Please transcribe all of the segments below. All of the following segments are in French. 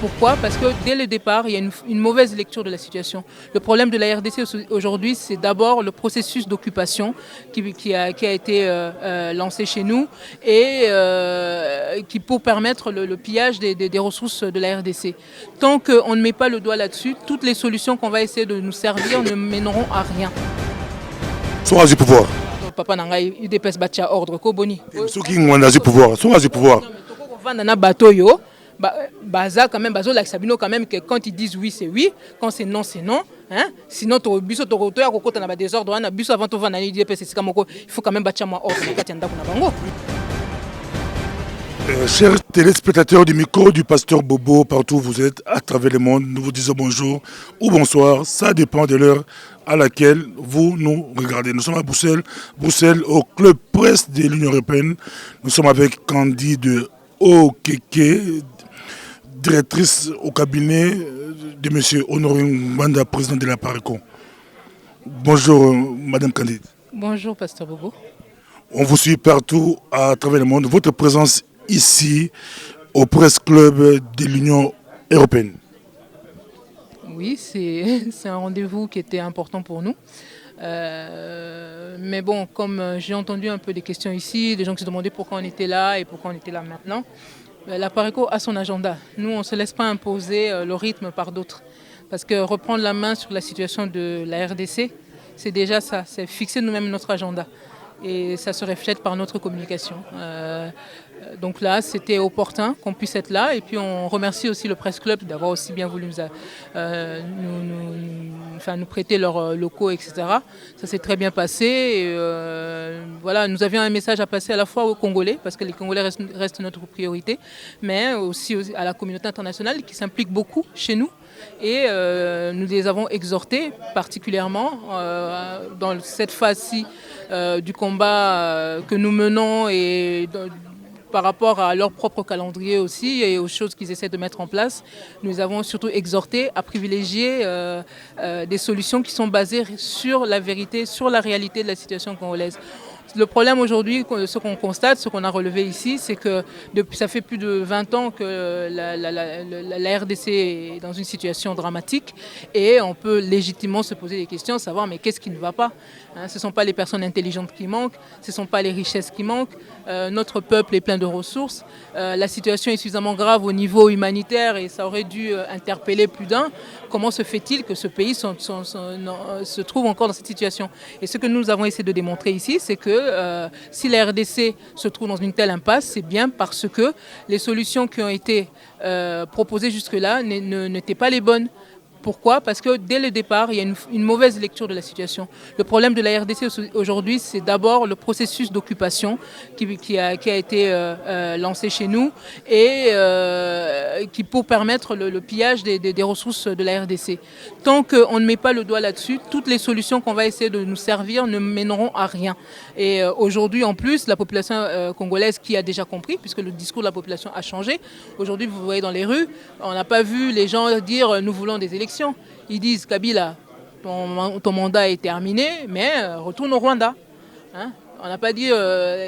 Pourquoi? Parce que dès le départ, il y a une mauvaise lecture de la situation. Le problème de la RDC aujourd'hui, c'est d'abord le processus d'occupation qui a été lancé chez nous et qui pour permettre le pillage des ressources de la RDC. Tant qu'on ne met pas le doigt là-dessus, toutes les solutions qu'on va essayer de nous servir ne mèneront à rien. Soit du pouvoir. Papa Nangaï, il dépêche Batia ordre, Koboni. Ceux qui ont du pouvoir, soit du pouvoir. Vandana bateau yo, baza quand même, bazo like Sabino quand même que quand ils disent oui c'est oui, quand c'est non c'est non, hein. Sinon to biso to to ya kokota na ba désordre wana biso avant to vana ni DPS c'est comme il faut quand même batia moi ordre kati ya ndako na bango. Chers téléspectateurs du micro du pasteur Bobo, partout où vous êtes, à travers le monde, nous vous disons bonjour ou bonsoir, ça dépend de l'heure à laquelle vous nous regardez. Nous sommes à Bruxelles, au Club Presse de l'Union Européenne. Nous sommes avec Candide Okeke, directrice au cabinet de M. Honoré Mbanda, président de la PARECO. Bonjour, Madame Candide. Bonjour, pasteur Bobo. On vous suit partout à travers le monde. Votre présence ici, au Presse Club de l'Union Européenne. Oui, c'est un rendez-vous qui était important pour nous. Mais bon, comme j'ai entendu un peu des questions ici, des gens qui se demandaient pourquoi on était là et pourquoi on était là maintenant, la PARECO a son agenda. Nous, on ne se laisse pas imposer le rythme par d'autres. Parce que reprendre la main sur la situation de la RDC, c'est déjà ça, c'est fixer nous-mêmes notre agenda. Et ça se reflète par notre communication. Donc là, c'était opportun qu'on puisse être là. Et puis on remercie aussi le Presse Club d'avoir aussi bien voulu nous prêter leurs locaux, etc. Ça s'est très bien passé. Et, voilà, nous avions un message à passer à la fois aux Congolais, parce que les Congolais restent notre priorité, mais aussi à la communauté internationale qui s'implique beaucoup chez nous. Et nous les avons exhortés particulièrement dans cette phase-ci du combat que nous menons et par rapport à leur propre calendrier aussi et aux choses qu'ils essaient de mettre en place. Nous avons surtout exhorté à privilégier des solutions qui sont basées sur la vérité, sur la réalité de la situation congolaise. Le problème aujourd'hui, ce qu'on constate, ce qu'on a relevé ici, c'est que ça fait plus de 20 ans que la RDC est dans une situation dramatique et on peut légitimement se poser des questions, savoir mais qu'est-ce qui ne va pas, hein. Ce ne sont pas les personnes intelligentes qui manquent, ce ne sont pas les richesses qui manquent, notre peuple est plein de ressources, la situation est suffisamment grave au niveau humanitaire et ça aurait dû interpeller plus d'un. Comment se fait-il que ce pays se trouve encore dans cette situation? Et ce que nous avons essayé de démontrer ici, c'est que si la RDC se trouve dans une telle impasse, c'est bien parce que les solutions qui ont été proposées jusque-là n'étaient pas les bonnes. Pourquoi? Parce que dès le départ, il y a une mauvaise lecture de la situation. Le problème de la RDC aujourd'hui, c'est d'abord le processus d'occupation qui a été lancé chez nous et qui pour permettre le pillage des ressources de la RDC. Tant qu'on ne met pas le doigt là-dessus, toutes les solutions qu'on va essayer de nous servir ne mèneront à rien. Et aujourd'hui, en plus, la population congolaise qui a déjà compris, puisque le discours de la population a changé, aujourd'hui, vous voyez dans les rues, on n'a pas vu les gens dire « nous voulons des élections ». Ils disent Kabila, ton mandat est terminé, mais retourne au Rwanda. Hein? On n'a pas dit,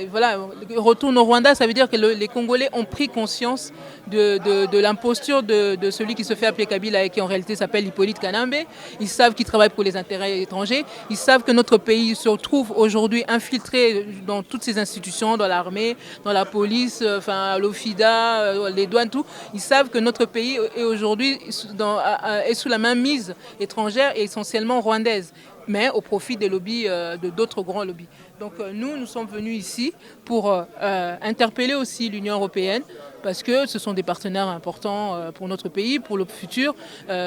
voilà, retourne au Rwanda, ça veut dire que les Congolais ont pris conscience de l'imposture de celui qui se fait appeler Kabila et qui en réalité s'appelle Hippolyte Kanambe. Ils savent qu'il travaille pour les intérêts étrangers. Ils savent que notre pays se trouve aujourd'hui infiltré dans toutes ces institutions, dans l'armée, dans la police, enfin, l'OFIDA, les douanes, tout. Ils savent que notre pays est aujourd'hui est sous la mainmise étrangère et essentiellement rwandaise, mais au profit des lobbies, de d'autres grands lobbies. Donc nous sommes venus ici pour interpeller aussi l'Union européenne parce que ce sont des partenaires importants pour notre pays, pour le futur.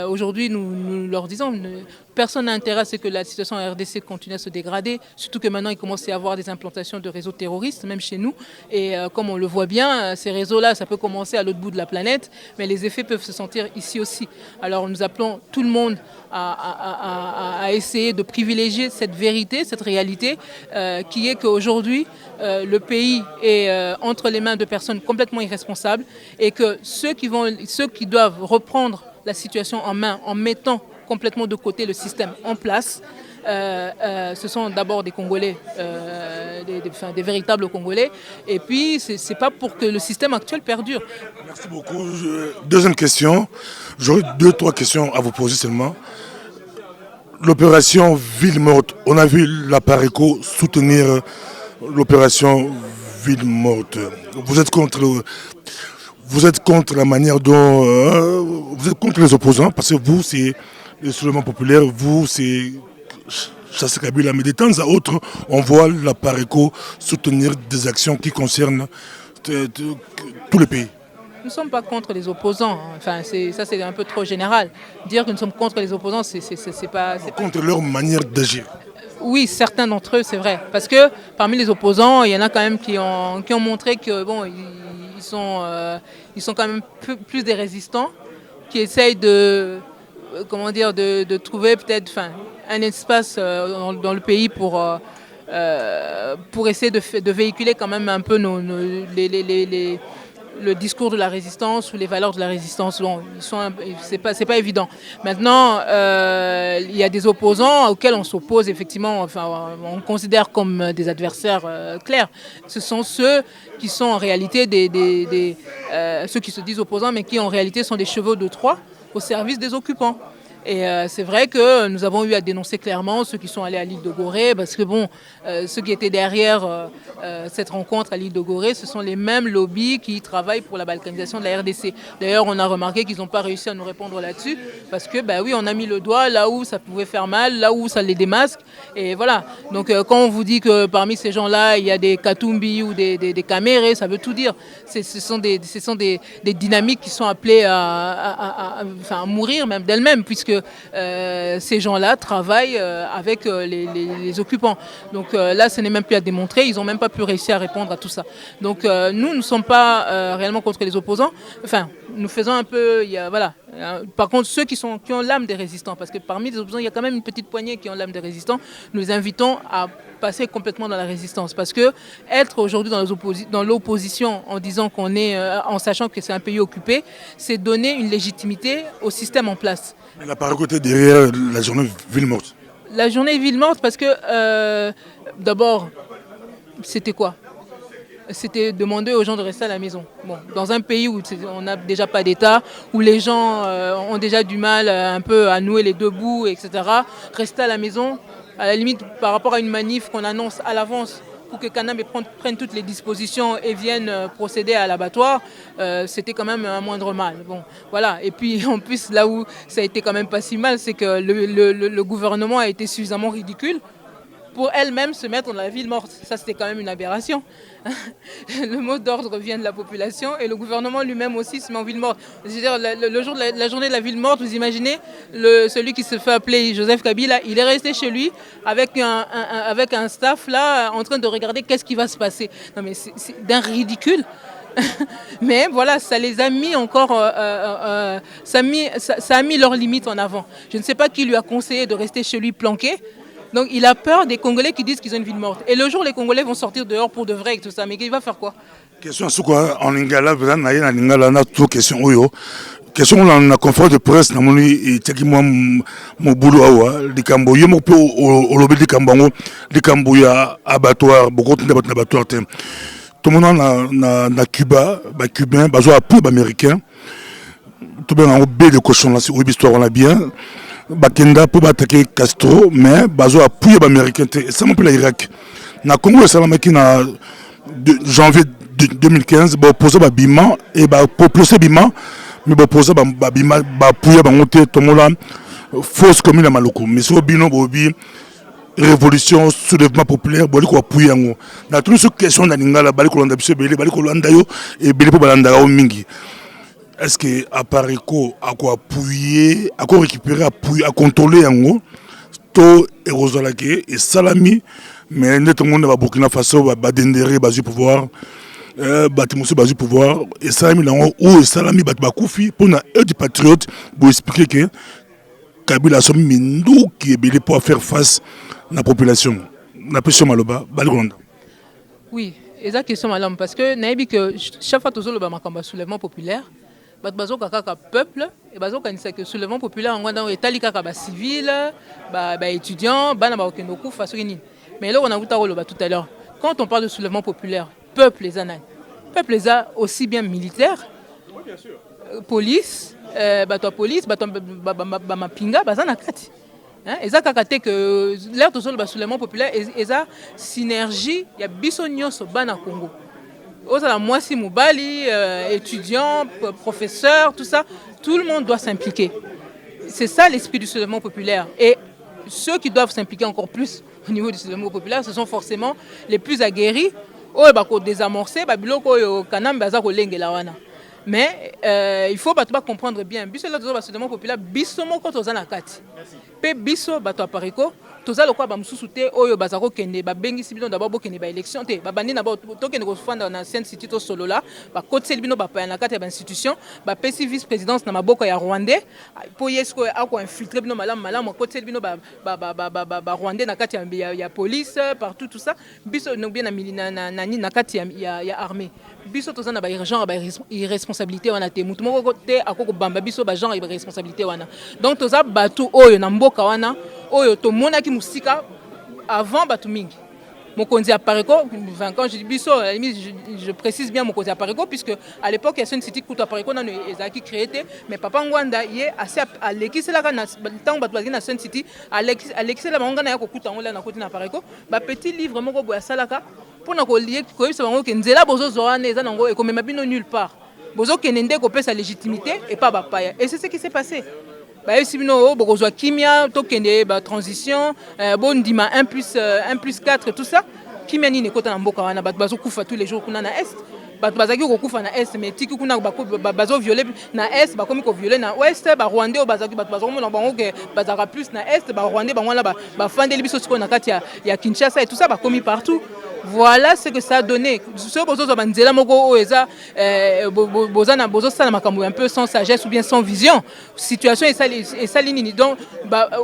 Aujourd'hui, nous leur disons, personne n'a intérêt à ce que la situation en RDC continue à se dégrader, surtout que maintenant, il commence à y avoir des implantations de réseaux terroristes, même chez nous. Et comme on le voit bien, ces réseaux-là, ça peut commencer à l'autre bout de la planète, mais les effets peuvent se sentir ici aussi. Alors nous appelons tout le monde à essayer de privilégier cette vérité, cette réalité, qui est qu'aujourd'hui, le pays est entre les mains de personnes complètement irresponsables et que ceux qui doivent reprendre la situation en main en mettant complètement de côté le système en place, ce sont d'abord des Congolais, des véritables Congolais. Et puis, c'est pas pour que le système actuel perdure. Merci beaucoup. Deuxième question. J'aurais 2-3 questions à vous poser seulement. L'opération Ville Morte, on a vu la Pareco soutenir l'opération Ville Morte. Vous êtes contre la manière dont... vous êtes contre les opposants, parce que vous, c'est le soulèvement populaire, vous, c'est Chasse Kabila. Mais de temps à autre, on voit la Pareco soutenir des actions qui concernent tout le pays. Nous ne sommes pas contre les opposants. Enfin, ça, c'est un peu trop général. Dire que nous sommes contre les opposants, c'est pas... Contre leur manière d'agir. Oui, certains d'entre eux, c'est vrai. Parce que parmi les opposants, il y en a quand même qui ont montré que bon, ils sont quand même plus des résistants, qui essayent de trouver peut-être un espace dans le pays pour essayer de véhiculer quand même un peu le discours de la résistance ou les valeurs de la résistance. Bon, c'est pas évident. Maintenant, il y a des opposants auxquels on s'oppose effectivement. Enfin, on considère comme des adversaires clairs. Ce sont ceux qui sont en réalité ceux qui se disent opposants, mais qui en réalité sont des chevaux de Troie au service des occupants. Et c'est vrai que nous avons eu à dénoncer clairement ceux qui sont allés à l'île de Gorée, parce que bon, ceux qui étaient derrière cette rencontre à l'île de Gorée, ce sont les mêmes lobbies qui travaillent pour la balkanisation de la RDC. D'ailleurs, on a remarqué qu'ils n'ont pas réussi à nous répondre là-dessus, parce que bah oui, on a mis le doigt là où ça pouvait faire mal, là où ça les démasque, et voilà. Donc quand on vous dit que parmi ces gens-là, il y a des Katumbi ou des Camérés, ça veut tout dire. Ce sont des dynamiques qui sont appelées à mourir même d'elles-mêmes, puisque ces gens-là travaillent avec les occupants. Donc là, ce n'est même plus à démontrer. Ils n'ont même pas pu réussir à répondre à tout ça. Donc nous ne sommes pas réellement contre les opposants. Enfin, nous faisons un peu... voilà. Par contre, ceux qui ont l'âme des résistants, parce que parmi les opposants, il y a quand même une petite poignée qui ont l'âme des résistants, nous les invitons à passer complètement dans la résistance. Parce que être aujourd'hui dans l'opposition en disant qu'on est... en sachant que c'est un pays occupé, c'est donner une légitimité au système en place. Il n'a pas côté derrière la journée Ville Morte. La journée Ville Morte, parce que d'abord, c'était quoi? C'était demander aux gens de rester à la maison. Bon, dans un pays où on n'a déjà pas d'État, où les gens ont déjà du mal un peu à nouer les deux bouts, etc. Rester à la maison, à la limite par rapport à une manif qu'on annonce à l'avance, pour que Kanambe prenne toutes les dispositions et vienne procéder à l'abattoir, c'était quand même un moindre mal. Bon, voilà. Et puis en plus, là où ça a été quand même pas si mal, c'est que le gouvernement a été suffisamment ridicule pour elle-même se mettre dans la ville morte. Ça, c'était quand même une aberration. Le mot d'ordre vient de la population et le gouvernement lui-même aussi se met en ville morte. C'est-à-dire, le jour de la journée de la ville morte, vous imaginez, celui qui se fait appeler Joseph Kabila, il est resté chez lui avec un staff là, en train de regarder qu'est-ce qui va se passer. Non mais c'est d'un ridicule. Mais voilà, ça les a mis encore, ça a mis leurs limites en avant. Je ne sais pas qui lui a conseillé de rester chez lui planqué. Donc il a peur des Congolais qui disent qu'ils ont une ville morte. Et le jour où les Congolais vont sortir dehors pour de vrai et tout ça, mais il va faire quoi? Question à quoi en lingala, vous avez une lingala, na tout question oyo. Question on la conférence de presse, na moni et teki moi mon boulot awa, les cambo yo mo pe au lobby de cambango, les cambo ya abattoir, beaucoup de abattoir tem. Tout le monde na Cuba, ba cubain, ba zo appui américain. Tout bien en B de cochon là, c'est une histoire on a bien. Bakenda pour attaquer Castro, mais bazo appuyé l'américain. Ça m'appelle l'Irak. Na Congo, ça m'a qui na janvier 2015, bah opposé à Bima et bah propulsé Bima, mais bah opposé à Bima, bah appuyé bah monter tout le monde fausse commune à Maloko. Mais sur Bino, bobi révolution, soulèvement populaire, bah quoi appuyé en haut. Na toute cette question d'Aningala, bah quoi landa bisou, bah quoi landa yo et bah quoi landa au mingi. Est-ce que Apareco a quoi appuyer, a quoi récupérer, appuyer, à contrôler en haut, to et Rosalake et Salami, mais tout le monde va Burkina Faso, va Dendere, va du pouvoir, Batimoussé, va du pouvoir, et Salami là où Salami va Koufi pour na eux des patriotes pour expliquer que Kabila a son mindou qui est belé pour faire face à la population. La pression maloba, Balgonda. Oui, et ça question madame parce que naïbi que chaque fois toujours le Bamakamba soulèvement populaire. bato bazoka kaka peuple et bazokanisa que soulèvement populaire en Rwanda etali kaka ba civil ba étudiants bana ba okendo kufa soki nini. Mais là on a vu tout à l'heure quand on parle de soulèvement populaire peuple les anani peuple les a aussi bien militaire police bato police bato ba mapinga bazana kati. Eza kaka te que l'air de le soulèvement populaire eza synergie ya biso nyonso bana Congo. Ozala mwasi mobali étudiants professeurs tout ça tout le monde doit s'impliquer. C'est ça l'esprit du soulèvement populaire et ceux qui doivent s'impliquer encore plus au niveau du soulèvement populaire ce sont forcément les plus aguerris oyo bako désamorcer ba biloko oyo kanam baza ko lengela wana. Mais il faut comprendre bien biso là le soulèvement populaire biso moko tozana kati. Pe biso bato apariko toza lokwa ba mususu te oyo bazako kende ba bengisi bino d'abord bokende ba élection te ba bandi na ba tokende ko fanda na ancienne cité to solo là ba kotseli bino ba pa na kati ya ba institution ba pesi vice présidence na maboko ya Rwandais po yesko ako infiltrer bino malamu kotseli bino ba Rwandais na kati ya police partout tout ça biso no bien na kati ya armée biso toza na ba genre ba irresponsabilité wana te mutu moko te akoko bamba biso ba genre irresponsabilité wana donc toza batu oyo na mboka wana oyo to monaki musika avant batu mingi mokonzi apareko quand je dis biso à la limite je précise bien mokonzi apareko puisque à l'époque il y a une cité kuta apareko na ezaki créé mais papa Ngwanda yé assez alekisela ka na temps batu bazaki na city alekisela bango na ya kokuta ngola na koti na apareko ba petit livre moko boya salaka pona ko lié ko yebisa bango ke nzela bozo zoana eza nango e komema bino nulle part bozo kenende ko pesa légitimité et pas bapaya et c'est ce qui s'est passé. Bah si bino bokozwa kimia tokende ba transition bondima 1+4 tout ça kimia nini kota na mboka wana bato bazokufa tous les jours kuna na est bato bazaki kokufa na est mais tiki kuna bazo violer na est bakomi ko violer na ouest ba Rwandais bazaki bato bazomona bango ke bazaka plus na est ba Rwandais bango la ba fandeli biso siko na kati ya Kinshasa et tout ça bakomi partout. Voilà ce que ça a donné. Ce bozo banzela moko eza bozana bozo sala makambo un peu sans sagesse ou bien sans vision. Situation et salinini donc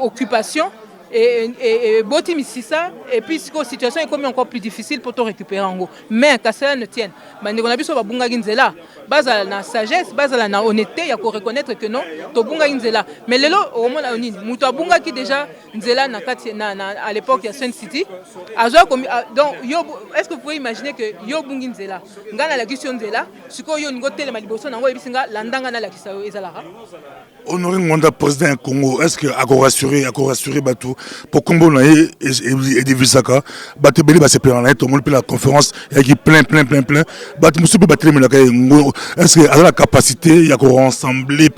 occupation et botimi ça et puis la situation est comme encore plus difficile pour te récupérer en gros. Mais que cela ne tienne. Bandeko na biso ba bunga ginzela bazala na sagesse bazala na honnêteté ya ko reconnaître que non to bunga ginzela. Mais lelo au moment là nini muto bunga ki déjà nzela na kati na à l'époque il y a Sun City azo donc yo est-ce que vous pouvez imaginer que yo bunga nzela ngana la question nzela siko yo ngo tele maliboso nango ebisinga landanga na la kisayo ezalaka. Honoré Ngwanda, président du Congo, est-ce que a rassuré Batou pour Congo et Divisaka, Batou Beli va se plaindre, tout le monde peut la conférence, il y a plein. Batou Moussou peut battre est-ce qu'il a la capacité, il y a qu'on rassembler,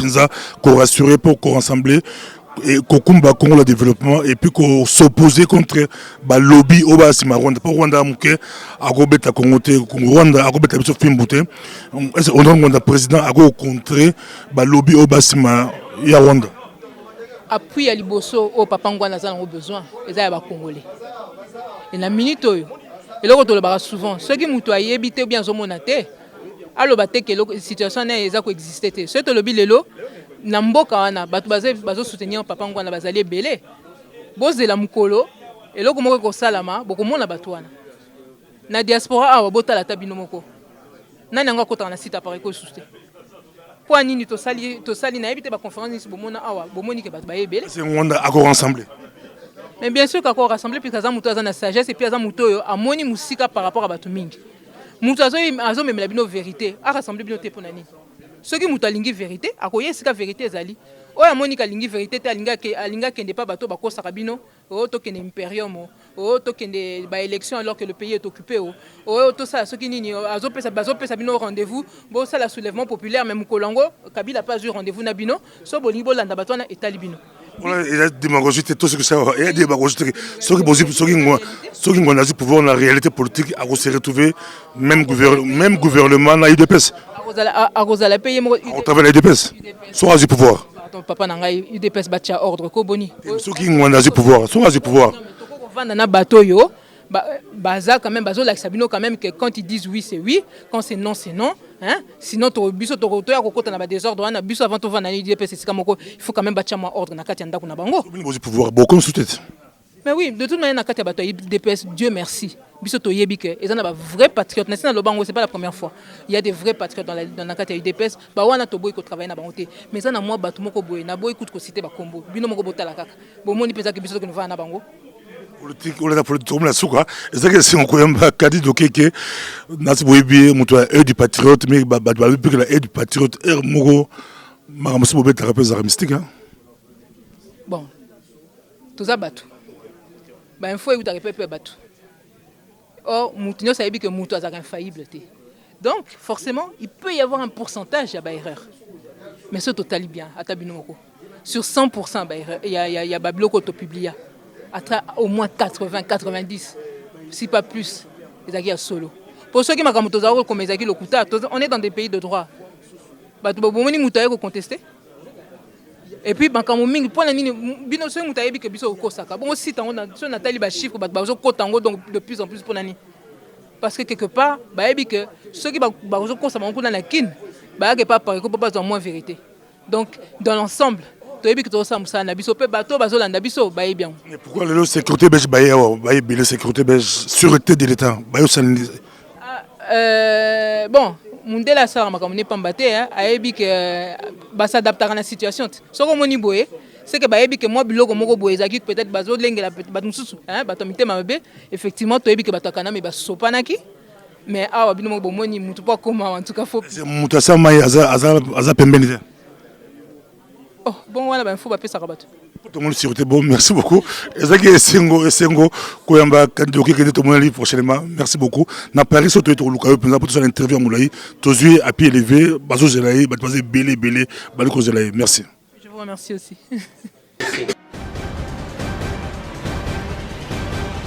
qu'on rassurer pour qu'on rassembler et qu'on combat Congo le développement et puis qu'on s'opposer contre le lobby au bas de Rwanda. Pour Rwanda, à Gobeta Congo, Rwanda, à Gobeta Biso Fimbouté, est-ce qu'on a un président à contrer le lobby au bas de Rwanda? Appui à Liboso, au Papa Ngwanda, nous avons besoin, et ça, il y a Congolais. Et la minute, et là, on le souvent, ceux qui m'ont habité ou bien zomonaté, alors que la situation n'est pas existée. Ceux qui ont lobby, na mboka wana bato bazo soutenir papa Ngwanda bazali belé bozela mukolo eloko moko ko salama bokomona bato wana na diaspora awa botala tabino moko nani ngo kota na site apareko souté kwa nini to sali na ebite ba conférence ni bomona awa bomoni ke bato ba ebele c'est Ngwanda accord ensemble mais bien sûr qu'accord rassemblé puis kaza muto azana sagesse et puis aza muto yo amoni musika par rapport à bato mingi muto azo memela bino vérité a rassembler bino te pona nini. Ceux qui ont la vérité, à quoi est-ce que la vérité est allée? Oh, à Monica lingi vérité, alinga qui n'est pas bateau, bako sarabino, oh, token imperium, oh, token de élection alors que le pays est occupé, oh, tout ça, ceux qui n'y azope sabino rendez-vous, bon, ça, la soulèvement populaire, même Kolongo, Kabila pas eu rendez-vous nabino, so bonibo landabatona et talibino. Il y a des démagogies, tout ce que ça il y a des démagogies. Ceux qui ont le pouvoir, la réalité politique, à se retrouver, même gouvernement, na UDPS. On travaille à l'UDPS. Soit à pouvoir. Papa n'a UDPS batia ordre ko boni. Ceux qui ont le pouvoir, soit à pouvoir. Na bateau yo, baza quand même bazo la sabino quand même que quand ils disent oui c'est oui, quand c'est non c'est non. Hein? Sinon to biso to ya kokota na ba désordre wana biso avant to vana UDPS c'est comme il faut quand même batia ordre na kati ndako na bango. Vous pouvoir beaucoup sous tête. Mais oui, de toute manière, quand il y a DPS, Dieu merci. Ils ont des vrais patriotes. Ce n'est pas la première fois. Il y a des vrais patriotes dans la UDPS. Bah on a tobo qui travaille na bangoté. Mais ça na moi batu moko boy na boy écoute ko cité ba combo. Bino moko botala kaka. Bon moni pesa que biso que nous va na bango. Politique on la politique la souka. C'est que si on connaît pas Kadi Dokeke nasi boyebi muto a du patriote mais ba que la du patriote moko maramusi bobe therapeutique mystique hein. Bon. Tout ça batu. Bah il faut que tu répètes batu. Or, Moutinho savait que Moutou est infaillible. Donc, forcément, il peut y avoir un pourcentage d'erreur. Mais ce total est bien, à Tabinomoko. Sur 100%, il y a Babilo qui publié. Au moins 80, 90, si pas plus, les solo. Pour ceux qui m'ont dit comme les Lokuta, on est dans des pays de droit. Moutou contesté. Et puis, quand on dit que Binoso Moutaye que Biso Kosaka, bon aussi, on a Nathalie Bachif, donc de plus en plus pour Nani. Parce que quelque part, que ceux qui sont dans la kin, pas par exemple, moins vérité. Donc, dans l'ensemble, tu as vu que tu as ça, Nabiso, Bato, Bazola, Nabiso, bien. Mais pourquoi la sécurité belge, la sécurité belge, sûreté de l'État, bon. Mundela sara makamune pambate ayebi que s'adapter à la situation soko moni boye c'est que bayebi que moi biloko moko boye zaki peut-être bazo lengela batmususu bato mitema mabe effectivement to yebi que bato kana me basopanaki mais awa bino moko bomoni mutu pas comme en tout cas faut mutu sa mai aza pembeni. Oh bon voilà ben faut pas pesa rabato. Tout le monde sûreté bon merci beaucoup. Ezaki Esengo koyamba kandoki que tout le monde prochainement merci beaucoup. Na Paris surtout to luka pour toute l'interview à Moulaï tozui à pied levé bazo zelai batbaze belé baliko zelai merci. Je vous remercie aussi.